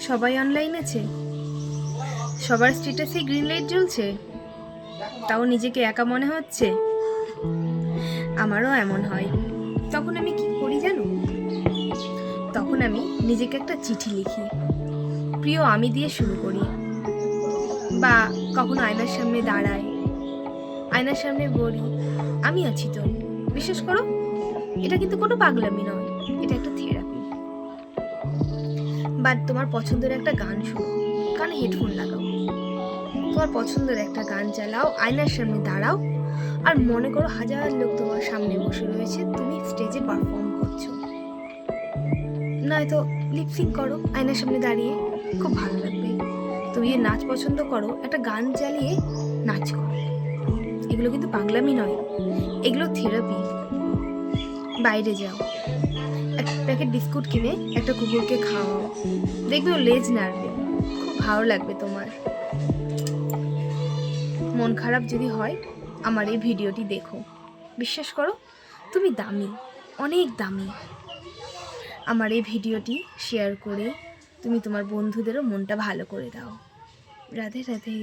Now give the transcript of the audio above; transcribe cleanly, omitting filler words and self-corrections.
সবাই অনলাইন আছে, সবার স্ট্যাটাসে গ্রিন লাইট জ্বলছে, তাও নিজেকে একা মনে হচ্ছে। আমারও এমন হয়। তখন আমি কি করি জানো? তখন আমি নিজেকে একটা চিঠি লিখি, প্রিয় আমি দিয়ে শুরু করি। বা কখনো আয়নার সামনে দাঁড়াই, আয়নার সামনে বলি, আমি আছি তো, বিশ্বাস করো। এটা কিন্তু কোনো পাগলামি নয়, এটা একটা থেরাপি। বা তোমার পছন্দের একটা গান শোনো, কানে হেডফোন লাগাও, তোমার পছন্দের একটা গান চালাও, আয়নার সামনে দাঁড়াও, আর মনে করো হাজার লোক তোমার সামনে বসে রয়েছে, তুমি স্টেজে পারফর্ম করছো। নয়তো লিপসিং করো আয়নার সামনে দাঁড়িয়ে, খুব ভালো লাগবে। তুমি যে নাচ পছন্দ করো, একটা গান চালিয়ে নাচ করো। এগুলো কিন্তু পাগলামি নয়, এগুলো থেরাপি। বাইরে যাও, এক প্যাকেট বিস্কুট কিনে একটা কুকুরকে খাওয়াও, দেখবে ও লেজ নাড়বে, খুব ভালো লাগবে তোমার। মন খারাপ যদি হয়, আমার এই ভিডিওটি দেখো, বিশ্বাস করো তুমি দামি, অনেক দামি। আমার এই ভিডিওটি শেয়ার করে তুমি তোমার বন্ধুদেরও মনটা ভালো করে দাও। রাধে রাধে।